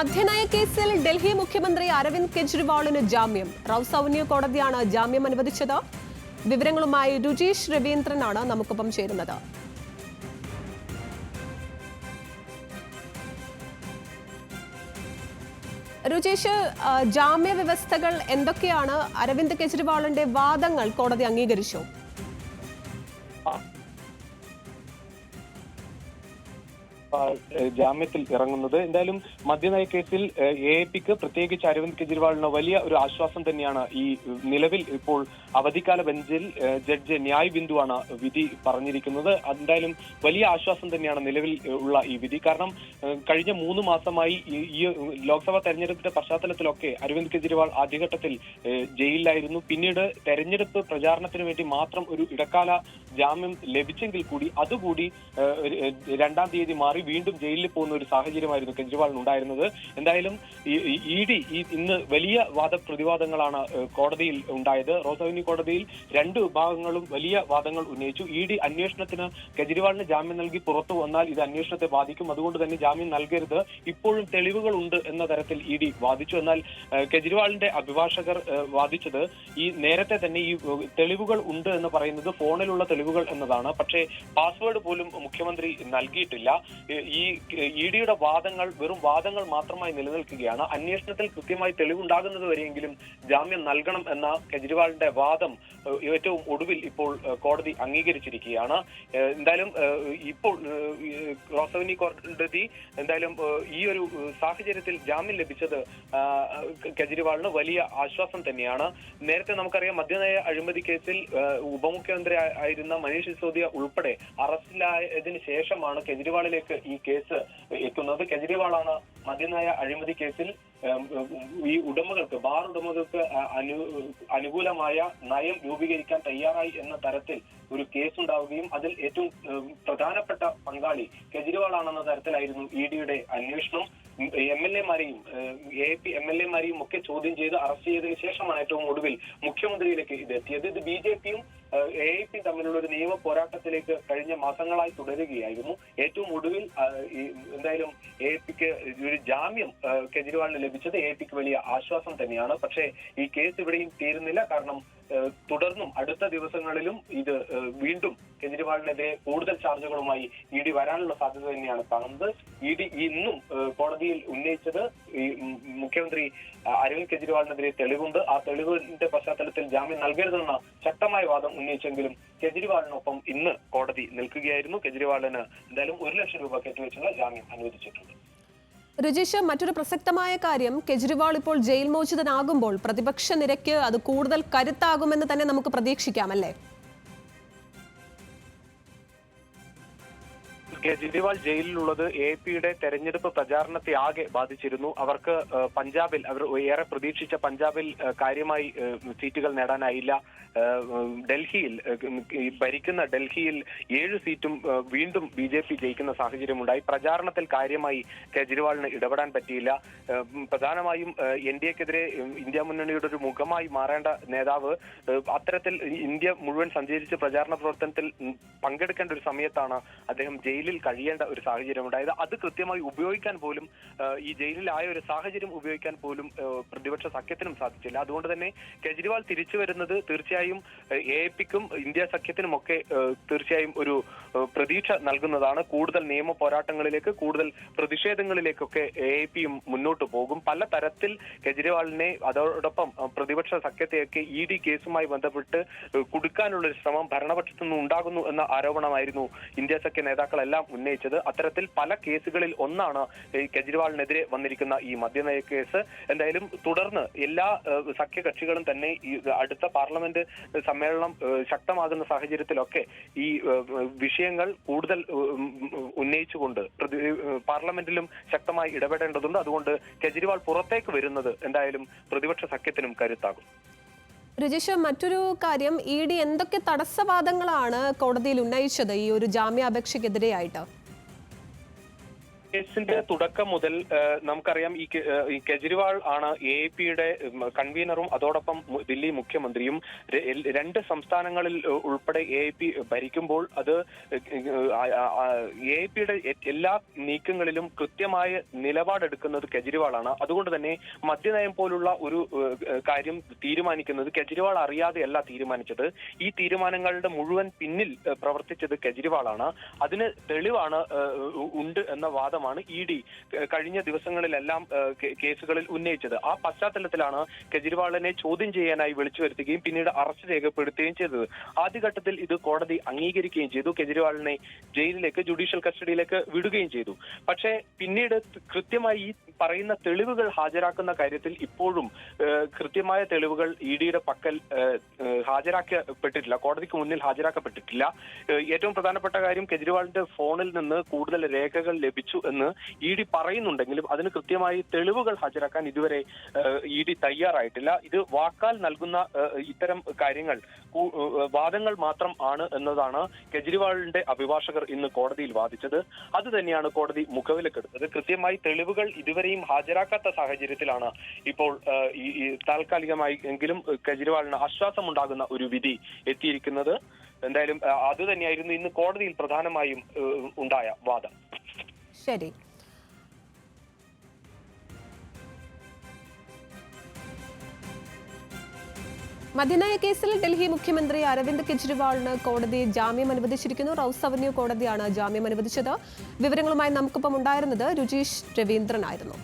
മദ്യനയ കേസിൽ ഡൽഹി മുഖ്യമന്ത്രി അരവിന്ദ് കെജ്രിവാളിന് ജാമ്യം. റൌസ് അവന്യൂ കോടതിയാണ് ജാമ്യം അനുവദിച്ചത്. വിവരങ്ങളുമായി രുചീഷ് രവീന്ദ്രനാണ് നമുക്കൊപ്പം ചേരുന്നത്. രുചീഷ്, ജാമ്യ വ്യവസ്ഥകൾ എന്തൊക്കെയാണ്? അരവിന്ദ് കെജ്രിവാളിന്റെ വാദങ്ങൾ കോടതി അംഗീകരിച്ചു. ജാമ്യത്തിൽ ഇറങ്ങുന്നത് എന്തായാലും മദ്യനയ കേസിൽ എ.പി.ക്ക് പ്രത്യേകിച്ച് അരവിന്ദ് കെജ്രിവാളിന് വലിയ ഒരു ആശ്വാസം തന്നെയാണ്. ഈ നിലവിൽ ഇപ്പോൾ അവധിക്കാല ബെഞ്ചിൽ ജഡ്ജ് ന്യായ് ബിന്ദുവാണ് വിധി പറഞ്ഞിരിക്കുന്നത്. എന്തായാലും വലിയ ആശ്വാസം തന്നെയാണ് നിലവിൽ ഉള്ള ഈ വിധി. കാരണം കഴിഞ്ഞ 3 മാസമായി ഈ ലോക്സഭാ തെരഞ്ഞെടുപ്പിന്റെ പശ്ചാത്തലത്തിലൊക്കെ അരവിന്ദ് കെജ്രിവാൾ ആദ്യഘട്ടത്തിൽ ജയിലിലായിരുന്നു. പിന്നീട് തെരഞ്ഞെടുപ്പ് പ്രചാരണത്തിന് വേണ്ടി മാത്രം ഒരു ഇടക്കാല ജാമ്യം ലഭിച്ചെങ്കിൽ കൂടി അതുകൂടി 2-ാം തീയതി മാറി വീണ്ടും ജയിലിൽ പോകുന്ന ഒരു സാഹചര്യമായിരുന്നു കെജ്രിവാളിന് ഉണ്ടായിരുന്നത്. എന്തായാലും ഇ.ഡി. ഇന്ന് വലിയ വാദപ്രതിവാദങ്ങളാണ് കോടതിയിൽ ഉണ്ടായത്. റോസ് അവന്യൂ കോടതിയിൽ 2 വിഭാഗങ്ങളും വലിയ വാദങ്ങൾ ഉന്നയിച്ചു. ഇ.ഡി. അന്വേഷണത്തിന് കെജ്രിവാളിന് ജാമ്യം നൽകി പുറത്തു വന്നാൽ ഇത് അന്വേഷണത്തെ ബാധിക്കും, അതുകൊണ്ട് തന്നെ ജാമ്യം നൽകരുത്, ഇപ്പോഴും തെളിവുകൾ ഉണ്ട് എന്ന തരത്തിൽ ഇ.ഡി. വാദിച്ചു. എന്നാൽ കെജ്രിവാളിന്റെ അഭിഭാഷകർ വാദിച്ചത് ഈ നേരത്തെ തന്നെ ഈ തെളിവുകൾ ഉണ്ട് എന്ന് പറയുന്നത് ഫോണിലുള്ള തെളിവുകൾ എന്നതാണ്. പക്ഷേ പാസ്വേഡ് പോലും മുഖ്യമന്ത്രി നൽകിയിട്ടില്ല. ഈ ഇ.ഡിയുടെ വാദങ്ങൾ വെറും വാദങ്ങൾ മാത്രമായി നിലനിൽക്കുകയാണ്. അന്വേഷണത്തിൽ കൃത്യമായി തെളിവുണ്ടാകുന്നത് വരെയെങ്കിലും ജാമ്യം നൽകണം എന്ന കെജ്രിവാളിന്റെ വാദം ഏറ്റവും ഒടുവിൽ ഇപ്പോൾ കോടതി അംഗീകരിച്ചിരിക്കുകയാണ്. എന്തായാലും ഇപ്പോൾ റോസ് അവന്യൂ കോടതി എന്തായാലും ഈ ഒരു സാഹചര്യത്തിൽ ജാമ്യം ലഭിച്ചത് കെജ്രിവാളിന് വലിയ ആശ്വാസം തന്നെയാണ്. നേരത്തെ നമുക്കറിയാം മദ്യനയ അഴിമതി കേസിൽ ഉപമുഖ്യമന്ത്രി ആയിരുന്ന മനീഷ് സിസോദിയ ഉൾപ്പെടെ അറസ്റ്റിലായതിനു ശേഷമാണ് കെജ്രിവാളിലേക്ക് ഈ കേസ് എത്തുന്നത്. കെജ്രിവാളാണ് മദ്യനയ അഴിമതി കേസിൽ ഈ ഉടമകൾക്ക്, ബാർ ഉടമകൾക്ക് അനുകൂലമായ നയം രൂപീകരിക്കാൻ തയ്യാറായി എന്ന തരത്തിൽ ഒരു കേസ് ഉണ്ടാവുകയും അതിൽ ഏറ്റവും പ്രധാനപ്പെട്ട പങ്കാളി കെജ്രിവാളാണെന്ന തരത്തിലായിരുന്നു ഇ.ഡിയുടെ അന്വേഷണം. എം.എൽ.എമാരെയും എ.പി. എം.എൽ.എമാരെയും ഒക്കെ ചോദ്യം ചെയ്ത് അറസ്റ്റ് ചെയ്തതിനു ശേഷമാണ് ഏറ്റവും ഒടുവിൽ മുഖ്യമന്ത്രിയിലേക്ക് ഇത് എത്തിയത്. ഇത് ബി.ജെ.പിയും എ.ഐ.പിയും തമ്മിലുള്ള ഒരു നിയമ പോരാട്ടത്തിലേക്ക് കഴിഞ്ഞ മാസങ്ങളായി തുടരുകയായിരുന്നു. ഏറ്റവും ഒടുവിൽ എന്തായാലും എ.ഐ.പിക്ക് ഒരു ജാമ്യം കെജ്രിവാളിന് ലഭിച്ചത് എ.ഐ.പിക്ക് വലിയ ആശ്വാസം തന്നെയാണ്. പക്ഷേ ഈ കേസ് ഇവിടെയും തീരുന്നില്ല. കാരണം തുടർന്നും അടുത്ത ദിവസങ്ങളിലും ഇത് വീണ്ടും കെജ്രിവാളിനെതിരെ കൂടുതൽ ചാർജുകളുമായി ഇ.ഡി. വരാനുള്ള സാധ്യത തന്നെയാണ് കാണുന്നത്. ഇ.ഡി. ഇന്നും കോടതിയിൽ ഉന്നയിച്ചത് ഈ മുഖ്യമന്ത്രി അരവിന്ദ് കെജ്രിവാളിനെതിരെ തെളിവുണ്ട്, ആ തെളിവിന്റെ പശ്ചാത്തലത്തിൽ ജാമ്യം നൽകരുതെന്ന ശക്തമായ വാദം ഉന്നയിച്ചെങ്കിലും കെജ്രിവാളിനൊപ്പം ഇന്ന് കോടതി നിൽക്കുകയായിരുന്നു. കെജ്രിവാളിന് എന്തായാലും 1 ലക്ഷം രൂപ കെട്ടിവെച്ചുള്ള ജാമ്യം അനുവദിച്ചിട്ടുണ്ട്. രുചീഷ്, മറ്റൊരു പ്രസക്തമായ കാര്യം, കെജ്രിവാൾ ഇപ്പോൾ ജയിൽ മോചിതനാകുമ്പോൾ പ്രതിപക്ഷ നിരക്ക് അത് കൂടുതൽ കരുത്താകുമെന്ന് തന്നെ നമുക്ക് പ്രതീക്ഷിക്കാം, അല്ലേ? കെജ്രിവാൾ ജയിലിലുള്ളത് എ.പി.യുടെ തെരഞ്ഞെടുപ്പ് പ്രചാരണത്തെ ആകെ ബാധിച്ചിരുന്നു. അവർക്ക് പഞ്ചാബിൽ അവർ ഏറെ പ്രതീക്ഷിച്ച പഞ്ചാബിൽ കാര്യമായി സീറ്റുകൾ നേടാനായില്ല. ഡൽഹിയിൽ ഭരിക്കുന്ന ഡൽഹിയിൽ 7 സീറ്റും വീണ്ടും ബി.ജെ.പി. ജയിക്കുന്ന സാഹചര്യമുണ്ടായി. പ്രചാരണത്തിൽ കാര്യമായി കെജ്രിവാളിന് ഇടപെടാൻ പറ്റിയില്ല. പ്രധാനമായും എൻ.ഡി.എക്കെതിരെ ഇന്ത്യ മുന്നണിയുടെ ഒരു മുഖമായി മാറേണ്ട നേതാവ് അത്തരത്തിൽ ഇന്ത്യ മുഴുവൻ സഞ്ചരിച്ച് പ്രചാരണ പ്രവർത്തനത്തിൽ പങ്കെടുക്കേണ്ട ഒരു സമയത്താണ് അദ്ദേഹം ജയിലിൽ കഴിയേണ്ട ഒരു സാഹചര്യം ഉണ്ടായത്. അത് കൃത്യമായി ഉപയോഗിക്കാൻ പോലും ഈ ജയിലിലായ ഒരു സാഹചര്യം ഉപയോഗിക്കാൻ പോലും പ്രതിപക്ഷ സഖ്യത്തിനും സാധിച്ചില്ല. അതുകൊണ്ട് തന്നെ കെജ്രിവാൾ തിരിച്ചു വരുന്നത് തീർച്ചയായും എ.ഐ.പിക്കും ഇന്ത്യ സഖ്യത്തിനുമൊക്കെ തീർച്ചയായും ഒരു പ്രതീക്ഷ നൽകുന്നതാണ്. കൂടുതൽ നിയമ പോരാട്ടങ്ങളിലേക്ക്, കൂടുതൽ പ്രതിഷേധങ്ങളിലേക്കൊക്കെ എ.ഐ.പിയും മുന്നോട്ട് പോകും. പല തരത്തിൽ കെജ്രിവാളിനെ അതോടൊപ്പം പ്രതിപക്ഷ സഖ്യത്തെയൊക്കെ ഇ.ഡി. കേസുമായി ബന്ധപ്പെട്ട് കുടുക്കാനുള്ള ഒരു ശ്രമം ഭരണപക്ഷത്തു നിന്ന് ഉണ്ടാകുന്നു എന്ന ആരോപണമായിരുന്നു ഇന്ത്യ സഖ്യ നേതാക്കളെല്ലാം ഉന്നയിച്ചത്. അത്തരത്തിൽ പല കേസുകളിൽ ഒന്നാണ് കെജ്രിവാളിനെതിരെ വന്നിരിക്കുന്ന ഈ മദ്യനയ കേസ്. എന്തായാലും തുടർന്ന് എല്ലാ സഖ്യകക്ഷികളും തന്നെ ഈ അടുത്ത പാർലമെന്റ് സമ്മേളനം ശക്തമാകുന്ന സാഹചര്യത്തിലൊക്കെ ഈ വിഷയങ്ങൾ കൂടുതൽ ഉന്നയിച്ചുകൊണ്ട് പാർലമെന്റിലും ശക്തമായി ഇടപെടേണ്ടതുണ്ട്. അതുകൊണ്ട് കെജ്രിവാൾ പുറത്തേക്ക് വരുന്നത് എന്തായാലും പ്രതിപക്ഷ സഖ്യത്തിനും കരുത്താകും. രജീഷ്, മറ്റൊരു കാര്യം, ഇ.ഡി. എന്തൊക്കെ തടസ്സവാദങ്ങളാണ് കോടതിയിൽ ഉന്നയിച്ചത് ഈ ഒരു ജാമ്യാപേക്ഷയ്ക്കെതിരെയായിട്ട്? കേസിന്റെ തുടക്കം മുതൽ നമുക്കറിയാം ഈ കെജ്രിവാൾ ആണ് AAPയുടെ കൺവീനറും അതോടൊപ്പം ദില്ലി മുഖ്യമന്ത്രിയും. രണ്ട് സംസ്ഥാനങ്ങളിൽ ഉൾപ്പെടെ AAP ഭരിക്കുമ്പോൾ അത് AAPയുടെ എല്ലാ നീക്കങ്ങളിലും കൃത്യമായ നിലപാടെടുക്കുന്നത് കെജ്രിവാളാണ്. അതുകൊണ്ട് തന്നെ മദ്യനയം പോലുള്ള ഒരു കാര്യം തീരുമാനിക്കുന്നത് കെജ്രിവാൾ അറിയാതെയല്ല തീരുമാനിച്ചത്. ഈ തീരുമാനങ്ങളുടെ മുഴുവൻ പിന്നിൽ പ്രവർത്തിച്ചത് കെജ്രിവാളാണ്. അതിന് തെളിവാണ് ഉണ്ട് എന്ന വാദം ED കഴിഞ്ഞ ദിവസങ്ങളിലെല്ലാം കേസുകളിൽ ഉന്നയിച്ചത്. ആ പശ്ചാത്തലത്തിലാണ് കെജ്രിവാളിനെ ചോദ്യം ചെയ്യാനായി വിളിച്ചു വരുത്തുകയും പിന്നീട് അറസ്റ്റ് രേഖപ്പെടുത്തുകയും ചെയ്തത്. ആദ്യഘട്ടത്തിൽ ഇത് കോടതി അംഗീകരിക്കുകയും ചെയ്തു. കെജ്രിവാളിനെ ജയിലിലേക്ക് ജുഡീഷ്യൽ കസ്റ്റഡിയിലേക്ക് വിടുകയും ചെയ്തു. പക്ഷേ പിന്നീട് കൃത്യമായി ഈ പറയുന്ന തെളിവുകൾ ഹാജരാക്കുന്ന കാര്യത്തിൽ ഇപ്പോഴും കൃത്യമായ തെളിവുകൾ EDയുടെ പക്കൽ ഹാജരാക്കപ്പെട്ടിട്ടില്ല, കോടതിക്ക് മുന്നിൽ ഹാജരാക്കപ്പെട്ടിട്ടില്ല. ഏറ്റവും പ്രധാനപ്പെട്ട കാര്യം കെജ്രിവാളിന്റെ ഫോണിൽ നിന്ന് കൂടുതൽ രേഖകൾ ലഭിച്ചു എന്ന് ED പറയുന്നുണ്ടെങ്കിലും അതിന് കൃത്യമായി തെളിവുകൾ ഹാജരാക്കാൻ ഇതുവരെ ED തയ്യാറായിട്ടില്ല. ഇത് വാക്കാൽ നൽകുന്ന ഇത്തരം കാര്യങ്ങൾ വാദങ്ങൾ മാത്രം ആണ് എന്നതാണ് കെജ്രിവാളിന്റെ അഭിഭാഷകർ ഇന്ന് കോടതിയിൽ വാദിച്ചത്. അത് തന്നെയാണ് കോടതി മുഖവിലക്കെടുത്തത്. കൃത്യമായി തെളിവുകൾ ഇതുവരെയും ഹാജരാക്കാത്ത സാഹചര്യത്തിലാണ് ഇപ്പോൾ താൽക്കാലികമായി എങ്കിലും കെജ്രിവാളിന് ആശ്വാസമുണ്ടാകുന്ന ഒരു വിധി എത്തിയിരിക്കുന്നത്. എന്തായാലും അത് തന്നെയായിരുന്നു ഇന്ന് കോടതിയിൽ പ്രധാനമായും ഉണ്ടായ വാദം. ശരി. മദ്യനയ കേസിൽ ഡൽഹി മുഖ്യമന്ത്രി അരവിന്ദ് കെജ്രിവാളിന് കോടതി ജാമ്യം അനുവദിച്ചിരിക്കുന്നു. റൌസ് അവന്യൂ കോടതിയാണ് ജാമ്യം അനുവദിച്ചത്. വിവരങ്ങളുമായി നമുക്കൊപ്പം ഉണ്ടായിരുന്നത് രുചീഷ് രവീന്ദ്രൻ ആയിരുന്നു.